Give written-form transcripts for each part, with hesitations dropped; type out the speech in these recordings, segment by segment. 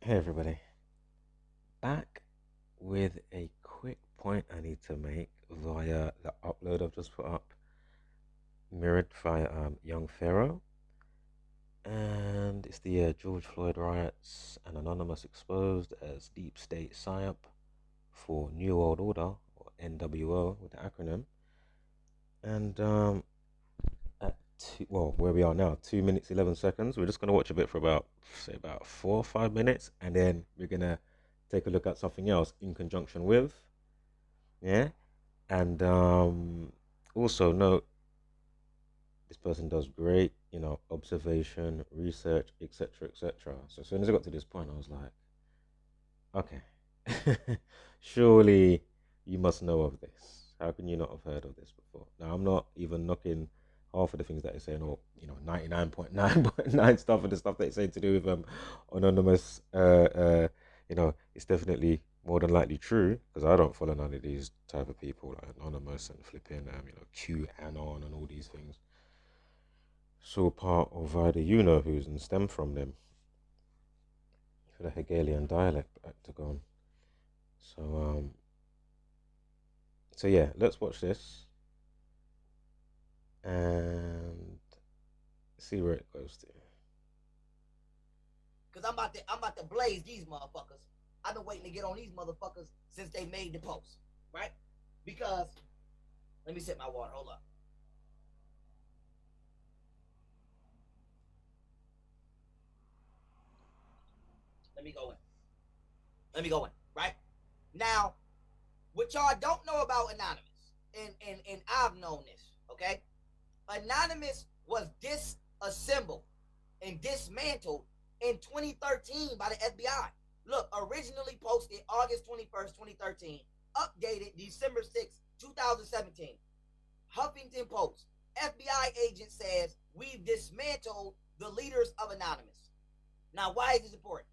Hey everybody, back with a quick point I need to make via the upload I've just put up, mirrored via young Pharaoh, and it's the George Floyd riots and Anonymous exposed as deep state Sly-op for New World Order or NWO with the acronym, and at where we are now, 2 minutes 11 seconds. We're just gonna watch a bit for about say about 4 or 5 minutes, and then we're gonna take a look at something else in conjunction with. Yeah. And also note this person does great, observation, research, etc., etc. So as soon as I got to this point, I was like, okay, surely you must know of this. How can you not have heard of this before? Now I'm not even knocking half of the things that they're saying, or 99.9% stuff of the stuff they say to do with anonymous. It's definitely more than likely true because I don't follow none of these type of people like anonymous and flipping, QAnon and all these things. So part of either you know who's and stem from them for the Hegelian dialect octagon. So so yeah, let's watch this and see where it goes to. Cause I'm about to blaze these motherfuckers. I've been waiting to get on these motherfuckers since they made the post, right? Because let me sip my water. Hold up. Let me go in. Let me go in. Right now, what y'all don't know about Anonymous, and I've known this. Okay, Anonymous was disassembled and dismantled in 2013 by the FBI. Look, originally posted August 21st, 2013, updated December 6th, 2017. Huffington Post. FBI agent says we've dismantled the leaders of Anonymous. Now, why is this important?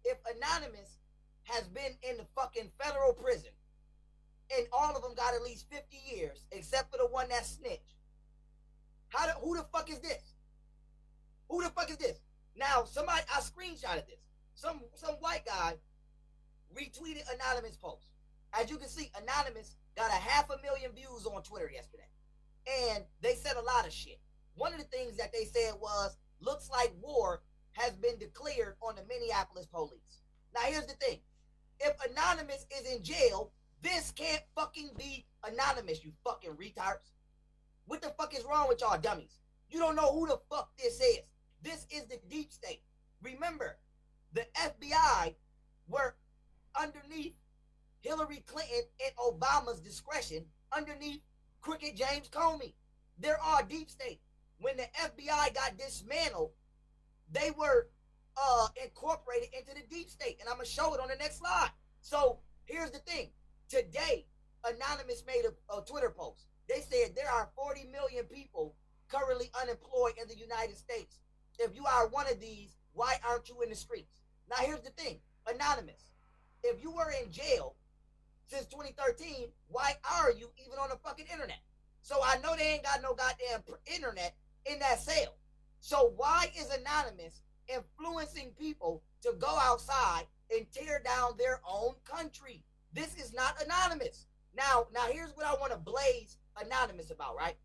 If Anonymous has been in the fucking federal prison and all of them got at least 50 years, except for the one that snitched, who the fuck is this? Who the fuck is this? Now, I screenshotted this. Some white guy retweeted Anonymous post. As you can see, Anonymous got a 500,000 views on Twitter yesterday. And they said a lot of shit. One of the things that they said was, looks like war has been declared on the Minneapolis police. Now, here's the thing. If Anonymous is in jail, this can't fucking be Anonymous, you fucking retards. What the fuck is wrong with y'all dummies? You don't know who the fuck this is. This is the deep state. Remember, the FBI were underneath Hillary Clinton and Obama's discretion, underneath crooked James Comey. There are deep state. When the FBI got dismantled, they were incorporated into the deep state. And I'm going to show it on the next slide. So here's the thing. Today, Anonymous made a Twitter post. They said there are 40 million people currently unemployed in the United States. If you are one of these, why aren't you in the streets? Now, here's the thing. Anonymous, if you were in jail since 2013, why are you even on the fucking internet? So I know they ain't got no goddamn internet in that cell. So why is Anonymous influencing people to go outside and tear down their own country? This is not Anonymous. Now here's what I want to blaze Anonymous about, right?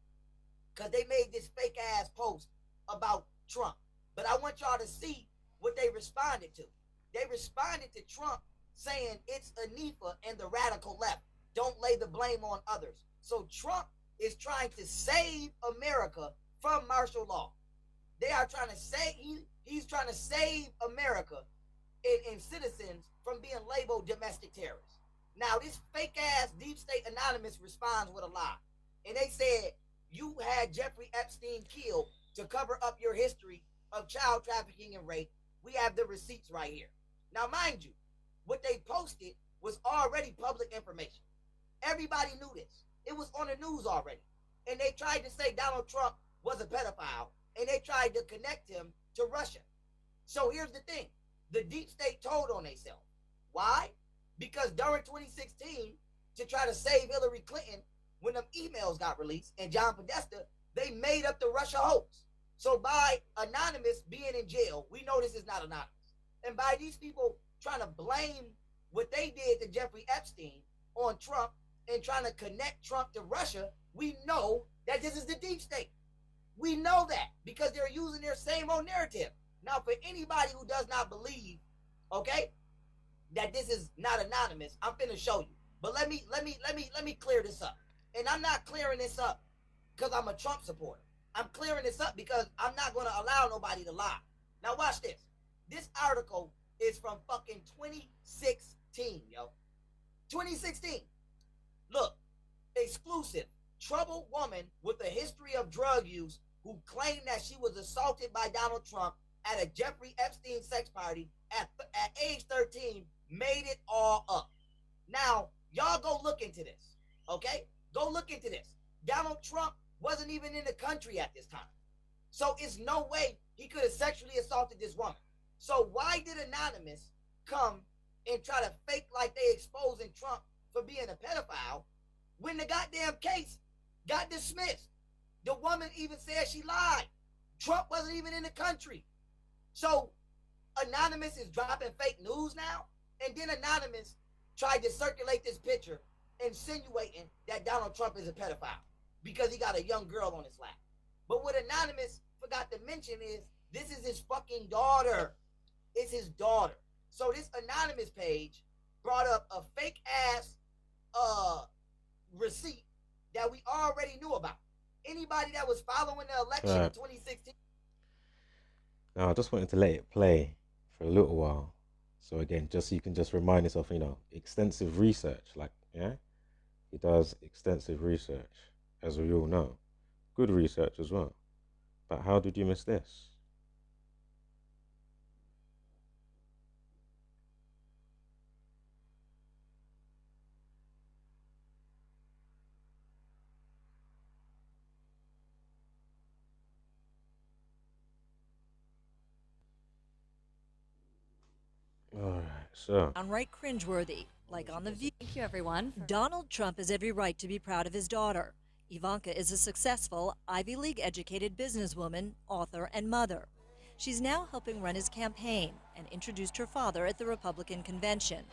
Because they made this fake ass post about Trump. But I want y'all to see what they responded to. They responded to Trump saying it's Anifa and the radical left. Don't lay the blame on others. So Trump is trying to save America from martial law. They are trying to save, he's trying to save America and citizens from being labeled domestic terrorists. Now, this fake ass Deep State Anonymous responds with a lie. And they said, you had Jeffrey Epstein killed to cover up your history of child trafficking and rape. We have the receipts right here. Now, mind you, what they posted was already public information. Everybody knew this. It was on the news already. And they tried to say Donald Trump was a pedophile, and they tried to connect him to Russia. So here's the thing. The deep state told on themselves. Why? Because during 2016, to try to save Hillary Clinton, when them emails got released and John Podesta, they made up the Russia hoax. So by Anonymous being in jail, we know this is not anonymous. And by these people trying to blame what they did to Jeffrey Epstein on Trump and trying to connect Trump to Russia, we know that this is the deep state. We know that because they're using their same old narrative. Now, for anybody who does not believe, okay, that this is not anonymous, I'm finna show you. But let me clear this up. And I'm not clearing this up because I'm a Trump supporter. I'm clearing this up because I'm not going to allow nobody to lie. Now watch this. This article is from fucking 2016, yo. 2016. Look, exclusive. Troubled woman with a history of drug use who claimed that she was assaulted by Donald Trump at a Jeffrey Epstein sex party at age 13 made it all up. Now, y'all go look into this, okay? Go look into this. Donald Trump wasn't even in the country at this time. So it's no way he could have sexually assaulted this woman. So why did Anonymous come and try to fake like they exposing Trump for being a pedophile when the goddamn case got dismissed? The woman even said she lied. Trump wasn't even in the country. So Anonymous is dropping fake news now, and then Anonymous tried to circulate this picture insinuating that Donald Trump is a pedophile because he got a young girl on his lap. But what Anonymous forgot to mention is this is his fucking daughter. It's his daughter. So this Anonymous page brought up a fake ass receipt that we already knew about. Anybody that was following the election in 2016. Now I just wanted to let it play for a little while. So again, just so you can just remind yourself, you know, extensive research, like, yeah, he does extensive research, as we all know. Good research as well. But how did you miss this? All right, so Downright cringeworthy, like on The View. Thank you, everyone. Donald Trump has every right to be proud of his daughter. Ivanka is a successful, Ivy League-educated businesswoman, author, and mother. She's now helping run his campaign and introduced her father at the Republican convention.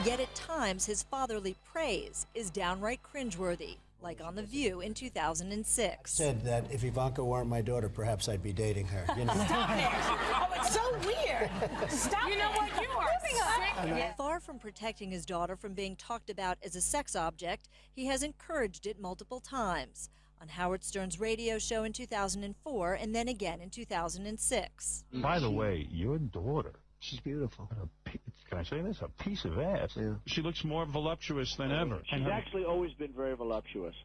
Yet at times, his fatherly praise is downright cringeworthy, like on The View in 2006. Said that if Ivanka weren't my daughter, perhaps I'd be dating her. You know? Stop it! Oh, it's so weird. Stop. You know what? You are sick. Far from protecting his daughter from being talked about as a sex object, he has encouraged it multiple times. On Howard Stern's radio show in 2004 and then again in 2006. By the way, your daughter, She's beautiful. can I say this? A piece of ass. Yeah. She looks more voluptuous than ever. She's actually always been very voluptuous.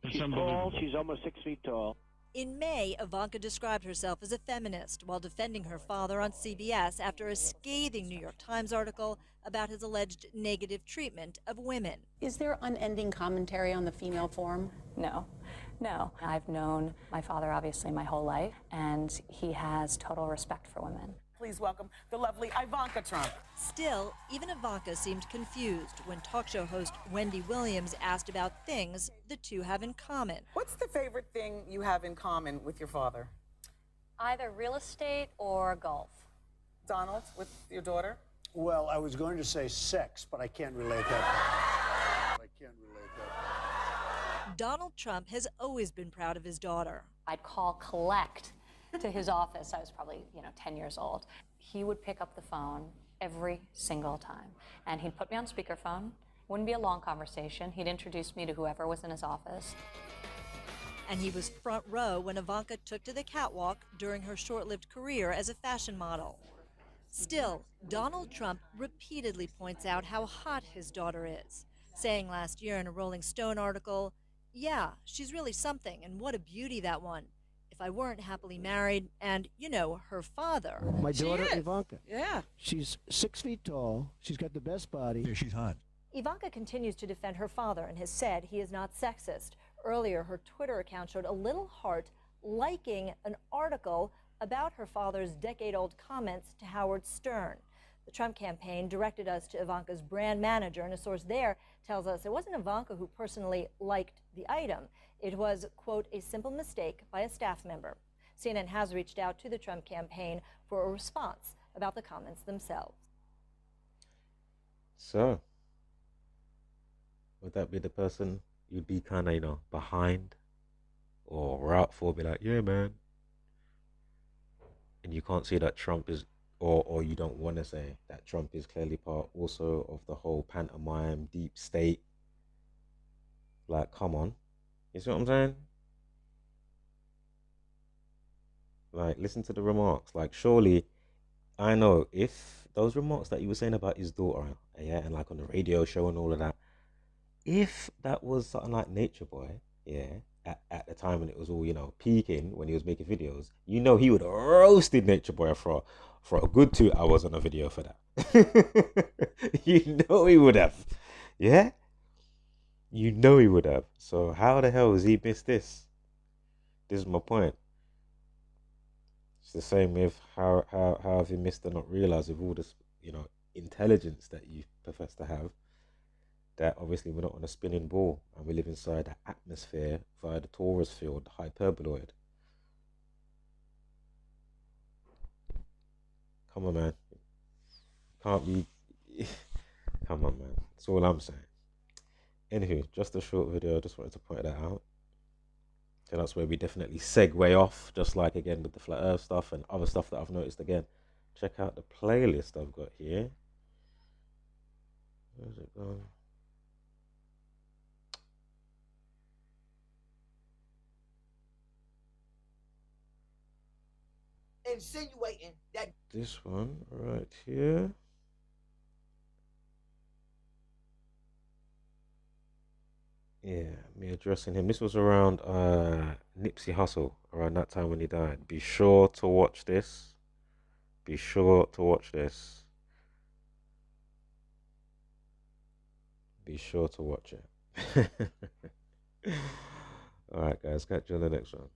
She's tall. She's almost 6 feet tall. In May, Ivanka described herself as a feminist while defending her father on CBS after a scathing New York Times article about his alleged negative treatment of women. Is there unending commentary on the female form? No. I've known my father, obviously, my whole life, and he has total respect for women. Please welcome the lovely Ivanka Trump. Still, even Ivanka seemed confused when talk show host Wendy Williams asked about things the two have in common. What's the favorite thing you have in common with your father? Either real estate or golf. Donald, with your daughter? Well, I was going to say sex, but I can't relate that. Donald Trump has always been proud of his daughter. I'd call collect to his office. I was probably, 10 years old. He would pick up the phone every single time, and he'd put me on speakerphone. Wouldn't be a long conversation. He'd introduce me to whoever was in his office. And he was front row when Ivanka took to the catwalk during her short-lived career as a fashion model. Still, Donald Trump repeatedly points out how hot his daughter is, saying last year in a Rolling Stone article, "Yeah, she's really something, and what a beauty, that one. If I weren't happily married and, her father." My daughter, Ivanka. Yeah. She's 6 feet tall. She's got the best body. Yeah, she's hot. Ivanka continues to defend her father and has said he is not sexist. Earlier, her Twitter account showed a little heart liking an article about her father's decade-old comments to Howard Stern. The Trump campaign directed us to Ivanka's brand manager, and a source there tells us it wasn't Ivanka who personally liked the item. It was, quote, a simple mistake by a staff member. CNN has reached out to the Trump campaign for a response about the comments themselves. So, would that be the person you'd be kind of, behind or route for? Be like, yeah, man. And you can't see that Trump is, or you don't want to say that Trump is clearly part also of the whole pantomime deep state. Like, come on. You see what I'm saying? Like, listen to the remarks. Like, surely, I know if those remarks that you were saying about his daughter, yeah, and like on the radio show and all of that, if that was something like Nature Boy, yeah, at the time when it was all, peaking, when he was making videos, he would have roasted Nature Boy for a good 2 hours on a video for that. He would have. Yeah? He would have. So how the hell has he missed this? This is my point. It's the same with how have you missed to not realize with all this, intelligence that you profess to have, that obviously we're not on a spinning ball and we live inside the atmosphere via the torus field, the hyperboloid. Come on, man. Can't be. Come on, man. That's all I'm saying. Anywho, just a short video. Just wanted to point that out. So that's where we definitely segue off, just like again with the flat earth stuff and other stuff that I've noticed again. Check out the playlist I've got here. Where's it gone? Insinuating that This one right here. Yeah, me addressing him. This was around Nipsey Hussle, around that time when he died. Be sure to watch this. Be sure to watch this. Be sure to watch it. Alright guys, catch you on the next one.